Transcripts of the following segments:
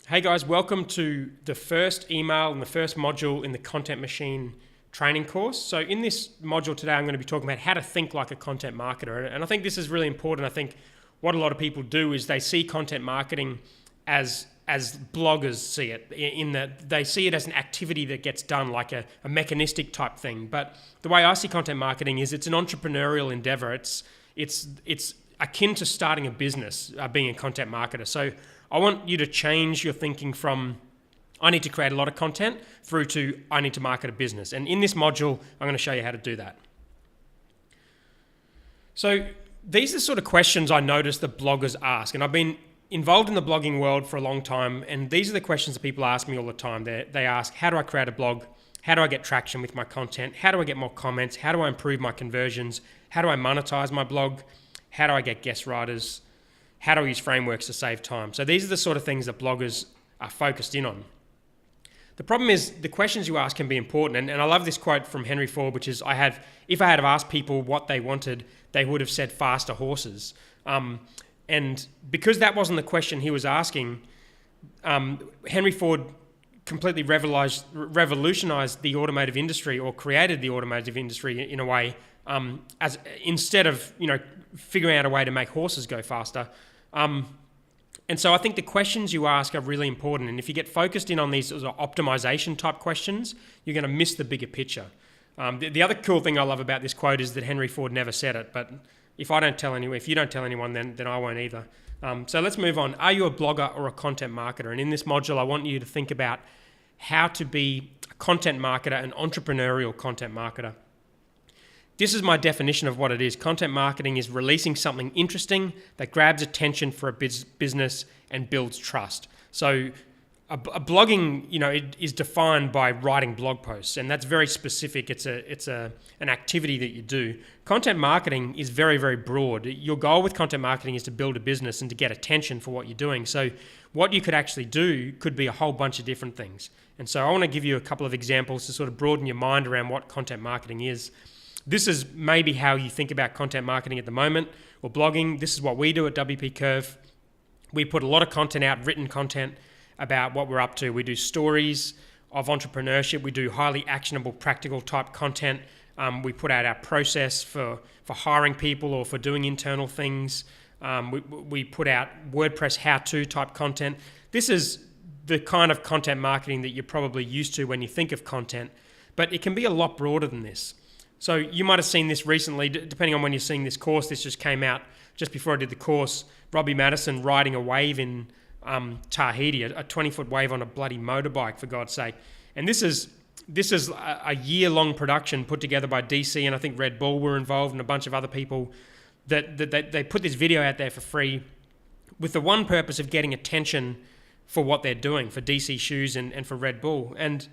Hey guys, welcome to the first email and the first module in the Content Machine training course. So in this module today, I'm going to be talking about how to think like a content marketer. And I think this is really important. I think what a lot of people do is they see content marketing as bloggers see it, in that they see it as an activity that gets done, like a mechanistic type thing. But the way I see content marketing is it's an entrepreneurial endeavor. It's akin to starting a business, being a content marketer. So I want you to change your thinking from I need to create a lot of content through to I need to market a business. And in this module, I'm going to show you how to do that. So these are the sort of questions I notice that bloggers ask. And I've been involved in the blogging world for a long time. And these are the questions that people ask me all the time. They ask, how do I create a blog? How do I get traction with my content? How do I get more comments? How do I improve my conversions? How do I monetize my blog? How do I get guest writers? How do I use frameworks to save time? So these are the sort of things that bloggers are focused in on. The problem is the questions you ask can be important. And I love this quote from Henry Ford, which is, if I had asked people what they wanted, they would have said faster horses. And because that wasn't the question he was asking, Henry Ford completely revolutionized the automotive industry, or created the automotive industry in a way, as instead of figuring out a way to make horses go faster. And so I think the questions you ask are really important. And if you get focused in on these sort of optimization type questions, you're going to miss the bigger picture. The other cool thing I love about this quote is that Henry Ford never said it. But if you don't tell anyone, then I won't either. So let's move on. Are you a blogger or a content marketer? And in this module, I want you to think about how to be a content marketer, an entrepreneurial content marketer. This is my definition of what it is. Content marketing is releasing something interesting that grabs attention for a business and builds trust. So a blogging, it is defined by writing blog posts, and that's very specific. It's an activity that you do. Content marketing is very, very broad. Your goal with content marketing is to build a business and to get attention for what you're doing. So what you could actually do could be a whole bunch of different things. And so I want to give you a couple of examples to sort of broaden your mind around what content marketing is. This is maybe how you think about content marketing at the moment, or blogging. This is what we do at WP Curve. We put a lot of content out, written content about what we're up to. We do stories of entrepreneurship. We do highly actionable, practical type content. We put out our process for hiring people or for doing internal things. We put out WordPress how-to type content. This is the kind of content marketing that you're probably used to when you think of content, but it can be a lot broader than this. So you might have seen this recently, depending on when you're seeing this course. This just came out just before I did the course. Robbie Madison riding a wave in Tahiti, a 20-foot wave on a bloody motorbike, for God's sake. And this is a year-long production put together by DC, and I think Red Bull were involved, and a bunch of other people that they put this video out there for free with the one purpose of getting attention for what they're doing, for DC Shoes and for Red Bull. And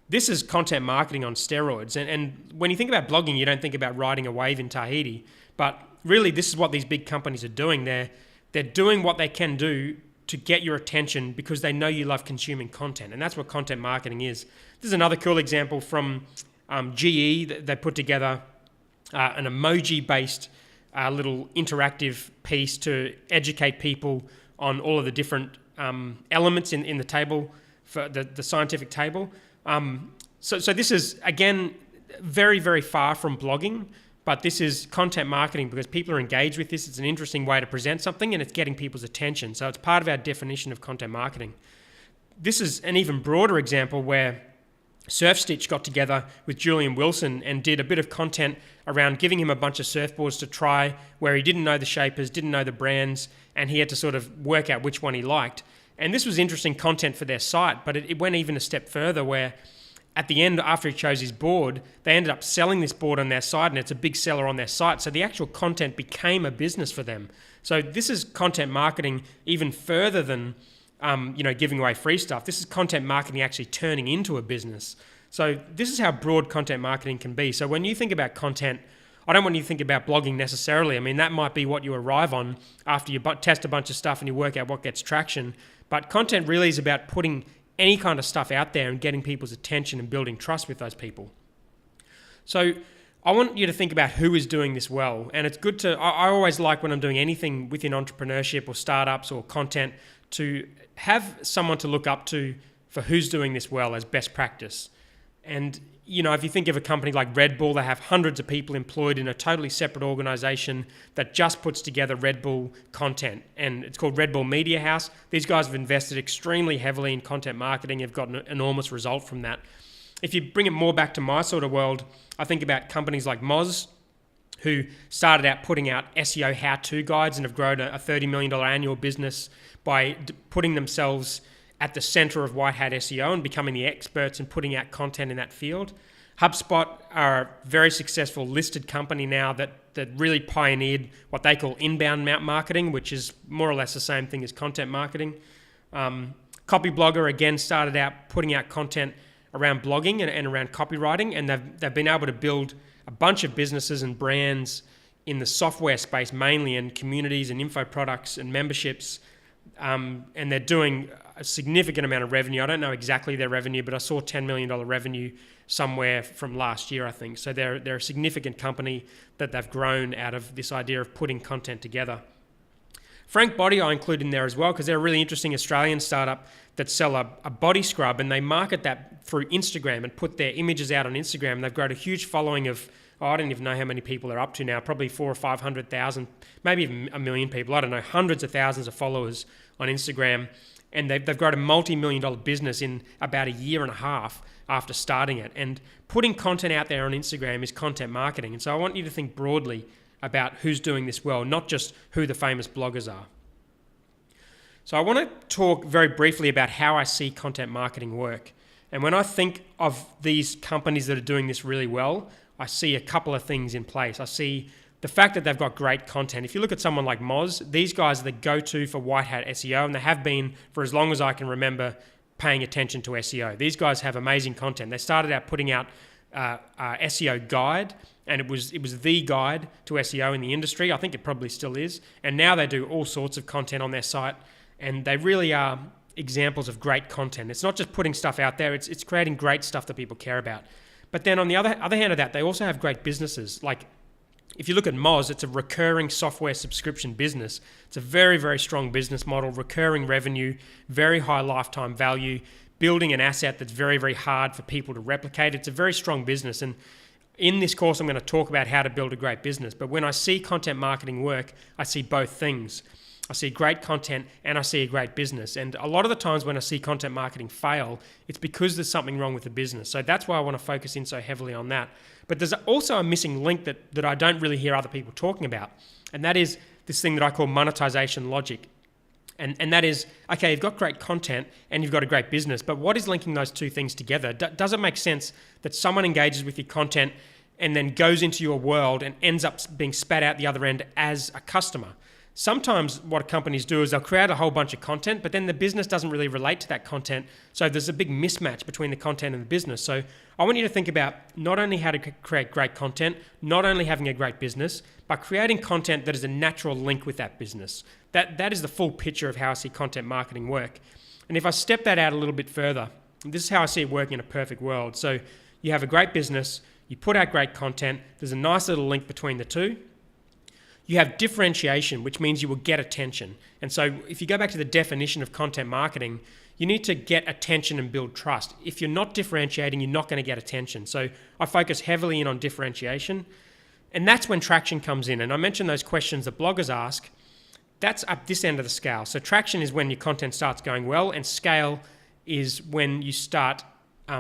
this is content marketing on steroids. And when you think about blogging, you don't think about riding a wave in Tahiti. But really, this is what these big companies are doing. They're doing what they can do to get your attention because they know you love consuming content. And that's what content marketing is. This is another cool example from GE. They put together an emoji-based little interactive piece to educate people on all of the different elements in the table, for the scientific table. So this is, again, very, very far from blogging, but this is content marketing because people are engaged with this. It's an interesting way to present something, and it's getting people's attention. So it's part of our definition of content marketing. This is an even broader example where Surfstitch got together with Julian Wilson and did a bit of content around giving him a bunch of surfboards to try, where he didn't know the shapers, didn't know the brands, and he had to sort of work out which one he liked. And this was interesting content for their site, but it went even a step further where at the end, after he chose his board, they ended up selling this board on their site, and it's a big seller on their site. So the actual content became a business for them. So this is content marketing even further than giving away free stuff. This is content marketing actually turning into a business. So this is how broad content marketing can be. So when you think about content, I don't want you to think about blogging necessarily. I mean, that might be what you arrive on after you test a bunch of stuff and you work out what gets traction. But content really is about putting any kind of stuff out there and getting people's attention and building trust with those people. So I want you to think about who is doing this well. And it's good I always like when I'm doing anything within entrepreneurship or startups or content to have someone to look up to for who's doing this well as best practice. And, if you think of a company like Red Bull, they have hundreds of people employed in a totally separate organization that just puts together Red Bull content. And it's called Red Bull Media House. These guys have invested extremely heavily in content marketing, have got an enormous result from that. If you bring it more back to my sort of world, I think about companies like Moz, who started out putting out SEO how-to guides and have grown a $30 million annual business by putting themselves at the center of white hat SEO and becoming the experts and putting out content in that field. HubSpot are a very successful listed company now that really pioneered what they call inbound marketing, which is more or less the same thing as content marketing. Copyblogger, again, started out putting out content around blogging and around copywriting, and they've been able to build a bunch of businesses and brands in the software space mainly, and communities and info products and memberships, and they're doing a significant amount of revenue. I don't know exactly their revenue, but I saw $10 million revenue somewhere from last year, I think. So they're a significant company that they've grown out of this idea of putting content together. Frank Body I include in there as well because they're a really interesting Australian startup that sell a body scrub, and they market that through Instagram and put their images out on Instagram. They've grown a huge following of, I don't even know how many people they're up to now, probably 400,000 or 500,000, maybe even 1 million people. I don't know, hundreds of thousands of followers on Instagram. And they've got a multi-million-dollar business in about a year and a half after starting it. And putting content out there on Instagram is content marketing. And so I want you to think broadly about who's doing this well, not just who the famous bloggers are. So I want to talk very briefly about how I see content marketing work. And when I think of these companies that are doing this really well, I see a couple of things in place. I see the fact that they've got great content. If you look at someone like Moz, these guys are the go-to for white hat SEO, and they have been for as long as I can remember paying attention to SEO. These guys have amazing content. They started out putting out SEO guide, and it was the guide to SEO in the industry. I think it probably still is. And now they do all sorts of content on their site, and they really are examples of great content. It's not just putting stuff out there, it's creating great stuff that people care about. But then on the other hand of that, they also have great businesses. Like, if you look at Moz, it's a recurring software subscription business. It's a very, very strong business model, recurring revenue, very high lifetime value, building an asset that's very, very hard for people to replicate. It's a very strong business. And in this course, I'm going to talk about how to build a great business. But when I see content marketing work, I see both things. I see great content and I see a great business. And a lot of the times when I see content marketing fail, it's because there's something wrong with the business. So that's why I want to focus in so heavily on that. But there's also a missing link that I don't really hear other people talking about. And that is this thing that I call monetization logic. And that is, okay, you've got great content and you've got a great business, but what is linking those two things together? Does it make sense that someone engages with your content and then goes into your world and ends up being spat out the other end as a customer? Sometimes what companies do is they'll create a whole bunch of content, but then the business doesn't really relate to that content. So there's a big mismatch between the content and the business. So I want you to think about not only how to create great content, not only having a great business, but creating content that is a natural link with that business. That is the full picture of how I see content marketing work. And if I step that out a little bit further, this is how I see it working in a perfect world. So you have a great business, you put out great content, there's a nice little link between the two. You have differentiation, which means you will get attention. And so if you go back to the definition of content marketing, you need to get attention and build trust. If you're not differentiating, you're not going to get attention. So I focus heavily in on differentiation. And that's when traction comes in. And I mentioned those questions that bloggers ask. That's up this end of the scale. So traction is when your content starts going well, and scale is when you start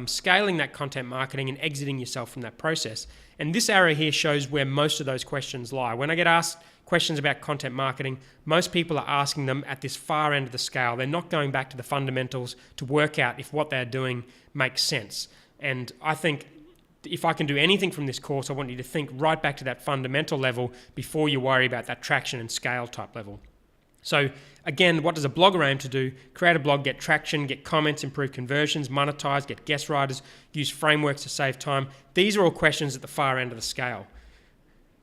scaling that content marketing and exiting yourself from that process. And this arrow here shows where most of those questions lie. When I get asked questions about content marketing, most people are asking them at this far end of the scale. They're not going back to the fundamentals to work out if what they're doing makes sense. And I think if I can do anything from this course, I want you to think right back to that fundamental level before you worry about that traction and scale type level. So again, what does a blogger aim to do? Create a blog, get traction, get comments, improve conversions, monetize, get guest writers, use frameworks to save time. These are all questions at the far end of the scale.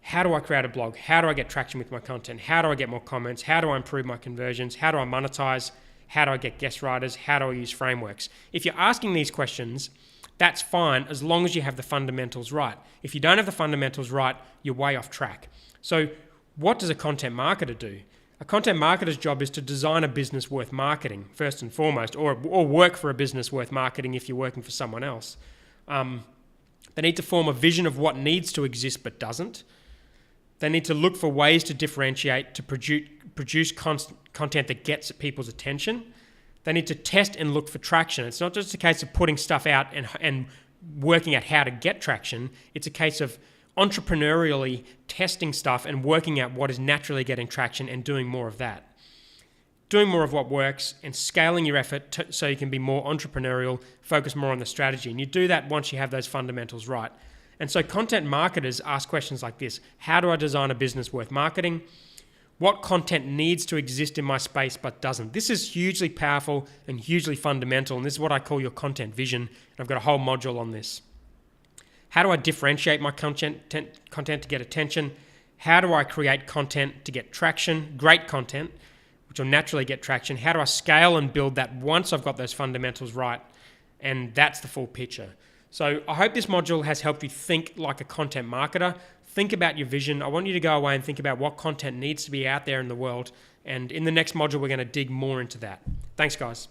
How do I create a blog? How do I get traction with my content? How do I get more comments? How do I improve my conversions? How do I monetize? How do I get guest writers? How do I use frameworks? If you're asking these questions, that's fine as long as you have the fundamentals right. If you don't have the fundamentals right, you're way off track. So what does a content marketer do? A content marketer's job is to design a business worth marketing, first and foremost, or work for a business worth marketing if you're working for someone else. They need to form a vision of what needs to exist but doesn't. They need to look for ways to differentiate, to produce content that gets people's attention. They need to test and look for traction. It's not just a case of putting stuff out and working out how to get traction. It's a case of entrepreneurially testing stuff and working out what is naturally getting traction and doing more of that. Doing more of what works and scaling your effort so you can be more entrepreneurial, focus more on the strategy. And you do that once you have those fundamentals right. And so content marketers ask questions like this: how do I design a business worth marketing? What content needs to exist in my space but doesn't? This is hugely powerful and hugely fundamental, and this is what I call your content vision. I've got a whole module on this. How do I differentiate my content to get attention? How do I create content to get traction? Great content, which will naturally get traction. How do I scale and build that once I've got those fundamentals right? And that's the full picture. So I hope this module has helped you think like a content marketer. Think about your vision. I want you to go away and think about what content needs to be out there in the world. And in the next module, we're going to dig more into that. Thanks, guys.